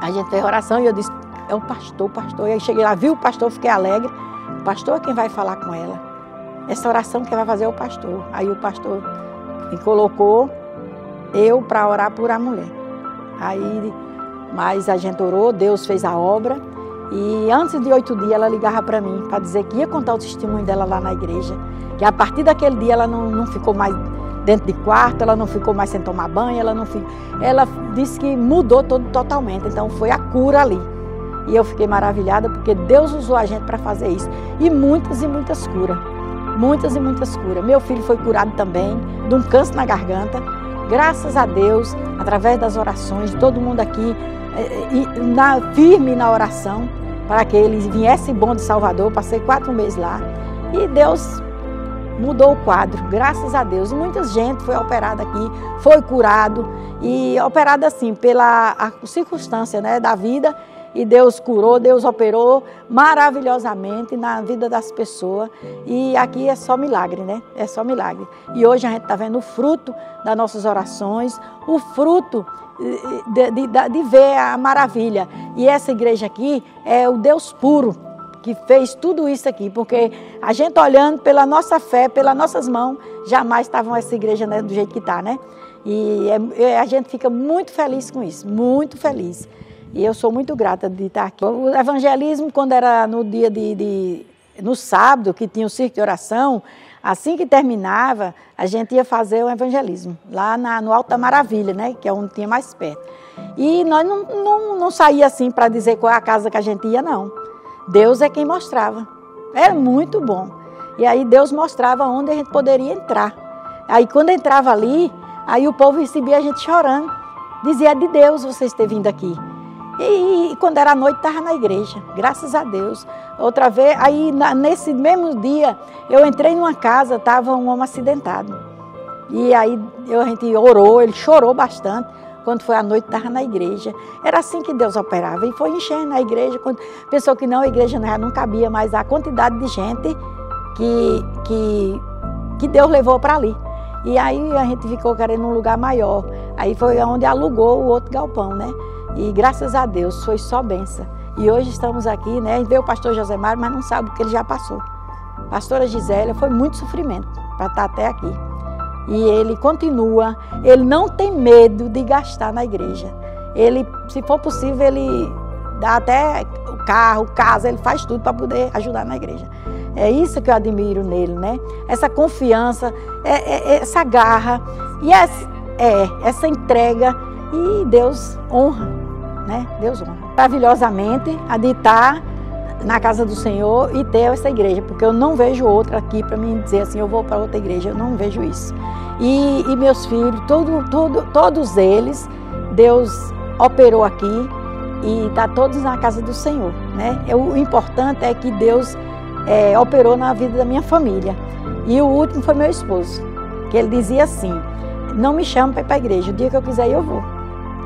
Speaker 5: a gente fez oração e eu disse, é o pastor. E aí cheguei lá, vi o pastor, fiquei alegre. O pastor é quem vai falar com ela. Essa oração quem vai fazer é o pastor. Aí o pastor me colocou eu para orar por a mulher. Mas a gente orou, Deus fez a obra. E antes de 8 dias ela ligava para mim, para dizer que ia contar o testemunho dela lá na igreja. Que a partir daquele dia ela não ficou mais dentro de quarto, ela não ficou mais sem tomar banho, ela disse que mudou totalmente. Então foi a cura ali. E eu fiquei maravilhada porque Deus usou a gente para fazer isso. E muitas curas. Muitas curas. Meu filho foi curado também de um câncer na garganta. Graças a Deus, através das orações de todo mundo aqui, firme na oração, para que ele viesse bom de Salvador. Passei 4 meses lá e Deus mudou o quadro, graças a Deus. E muita gente foi operada aqui, foi curado e operada assim pela circunstância, né, da vida e Deus curou, Deus operou maravilhosamente na vida das pessoas. E aqui é só milagre, né? É só milagre. E hoje a gente está vendo o fruto das nossas orações, o fruto de ver a maravilha. E essa igreja aqui é o Deus puro que fez tudo isso aqui, porque a gente olhando pela nossa fé, pelas nossas mãos, jamais estava essa igreja, né, do jeito que está, né? E a gente fica muito feliz com isso, muito feliz. E eu sou muito grata de estar aqui. O evangelismo, quando era no dia no sábado, que tinha o circo de oração, assim que terminava, a gente ia fazer o evangelismo, lá no Alto da Maravilha, né, que é onde tinha mais perto. E nós não saía assim para dizer qual é a casa que a gente ia, não. Deus é quem mostrava. Era muito bom. E aí Deus mostrava onde a gente poderia entrar. Aí quando entrava ali, aí o povo recebia a gente chorando. Dizia, é de Deus vocês terem vindo aqui. E quando era noite, estava na igreja, graças a Deus. Outra vez, aí nesse mesmo dia, eu entrei numa casa, estava um homem acidentado. E aí a gente orou, ele chorou bastante. Quando foi à noite, estava na igreja. Era assim que Deus operava. E foi enchendo a igreja. Quando pensou que não, a igreja não cabia mais a quantidade de gente que Deus levou para ali. E aí a gente ficou querendo um lugar maior. Aí foi onde alugou o outro galpão, né? E graças a Deus foi só bênção. E hoje estamos aqui, né? Veio o pastor Josemário, mas não sabe o que ele já passou. Pastora Gisélia, foi muito sofrimento para estar até aqui. E ele continua, ele não tem medo de gastar na igreja. Ele, se for possível, ele dá até o carro, casa, ele faz tudo para poder ajudar na igreja. É isso que eu admiro nele, né? Essa confiança, essa garra e essa entrega. E Deus honra, né? Deus honra. Maravilhosamente, a de estar na casa do Senhor e ter essa igreja, porque eu não vejo outra aqui para mim dizer assim, eu vou para outra igreja, eu não vejo isso. E meus filhos, todos eles, Deus operou aqui e está todos na casa do Senhor, né? O importante é que Deus operou na vida da minha família. E o último foi meu esposo, que ele dizia assim, não me chame para ir para a igreja, o dia que eu quiser eu vou.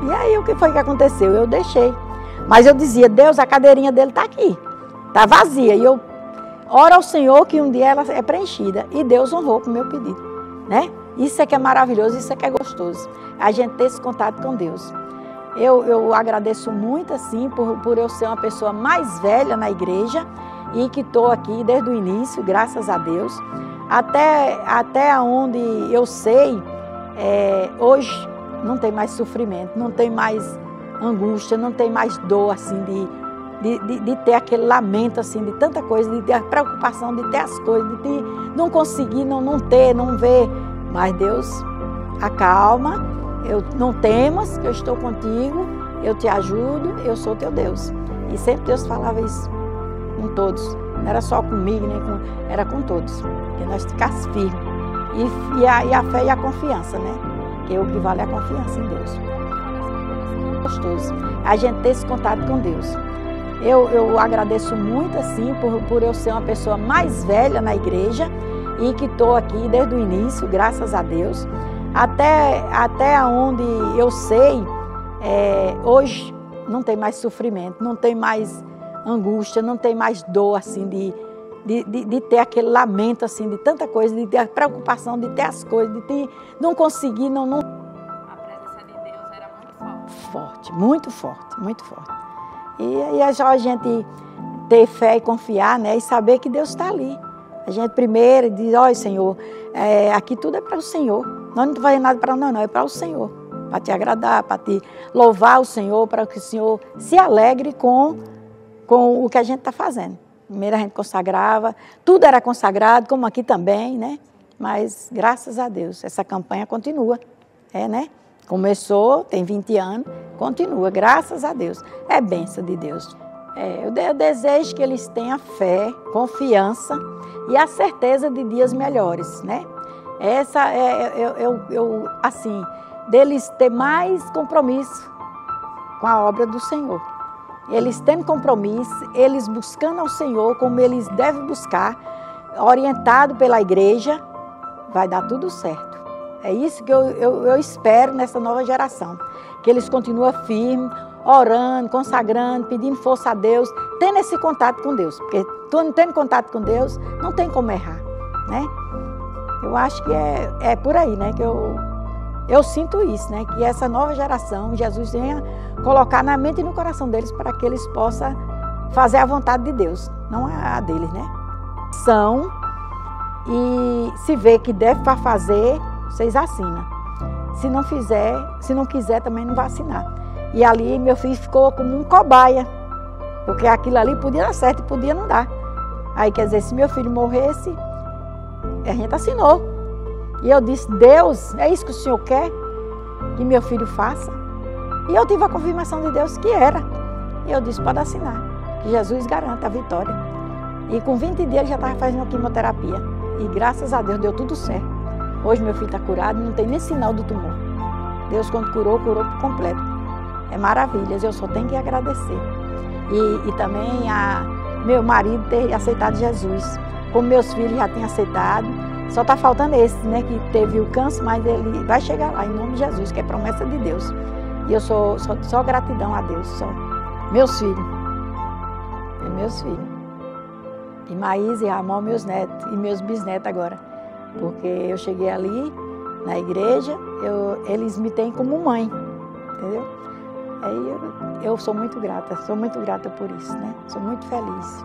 Speaker 5: E aí o que foi que aconteceu? Eu deixei. Mas eu dizia, Deus, a cadeirinha dele está aqui, está vazia. E eu oro ao Senhor que um dia ela é preenchida. E Deus honrou com o meu pedido, né? Isso é que é maravilhoso, isso é que é gostoso. A gente ter esse contato com Deus. Eu agradeço muito, assim, por eu ser uma pessoa mais velha na igreja e que estou aqui desde o início, graças a Deus. Até onde eu sei, hoje não tem mais sofrimento, não tem mais angústia, não tem mais dor, assim, de ter aquele lamento, assim, de tanta coisa, de ter a preocupação de ter as coisas, de não conseguir, não ter, não ver. Mas Deus, acalma, não temas, que eu estou contigo, eu te ajudo, eu sou teu Deus. E sempre Deus falava isso com todos, não era só comigo, era com todos, que nós ficássemos firmes. E a fé e a confiança, né? Que o que vale é a confiança em Deus. Gostoso, a gente ter esse contato com Deus. Eu agradeço muito, assim, por eu ser uma pessoa mais velha na igreja e que estou aqui desde o início, graças a Deus. Até onde eu sei, hoje não tem mais sofrimento, não tem mais angústia, não tem mais dor, assim, de ter aquele lamento, assim, de tanta coisa, de ter a preocupação de ter as coisas, de não conseguir, não...
Speaker 1: A presença de Deus era muito forte.
Speaker 5: Forte, muito forte, muito forte. E é só a gente ter fé e confiar, né, e saber que Deus está ali. A gente primeiro diz, olha, Senhor, aqui tudo é para o Senhor. Nós não estamos fazendo nada para nós, não, é para o Senhor. Para te agradar, para te louvar o Senhor, para que o Senhor se alegre com o que a gente está fazendo. Primeiro a gente consagrava, tudo era consagrado, como aqui também, né? Mas, graças a Deus, essa campanha continua, né? Começou, tem 20 anos, continua, graças a Deus. É bênção de Deus. Eu desejo que eles tenham fé, confiança e a certeza de dias melhores, né? Essa assim, deles ter mais compromisso com a obra do Senhor. Eles têm compromisso, eles buscando ao Senhor como eles devem buscar, orientado pela igreja, vai dar tudo certo. É isso que eu espero nessa nova geração, que eles continuem firmes, orando, consagrando, pedindo força a Deus, tendo esse contato com Deus. Porque tu não tendo contato com Deus, não tem como errar, né? Eu acho que é por aí, né? Que eu sinto isso, né? Que essa nova geração, Jesus venha colocar na mente e no coração deles para que eles possam fazer a vontade de Deus, não a deles, né? São, e se vê que deve para fazer, vocês assinam. Se não fizer, se não quiser, também não vai assinar. E ali meu filho ficou como um cobaia, porque aquilo ali podia dar certo e podia não dar. Aí, quer dizer, se meu filho morresse, a gente assinou. E eu disse, Deus, é isso que o Senhor quer que meu filho faça? E eu tive a confirmação de Deus que era. E eu disse, pode assinar, que Jesus garanta a vitória. E com 20 dias ele já estava fazendo quimioterapia. E graças a Deus deu tudo certo. Hoje meu filho está curado e não tem nem sinal do tumor. Deus, quando curou, curou por completo. É maravilhas, eu só tenho que agradecer. E também meu marido ter aceitado Jesus. Como meus filhos já têm aceitado, só está faltando esse, né, que teve o câncer, mas ele vai chegar lá, em nome de Jesus, que é promessa de Deus. E eu só gratidão a Deus, só. Meus filhos. É meus filhos. E Maísa e Ramon, meus netos, e meus bisnetos agora. Porque eu cheguei ali, na igreja, eles me têm como mãe, entendeu? Aí eu sou muito grata por isso, né? Sou muito feliz.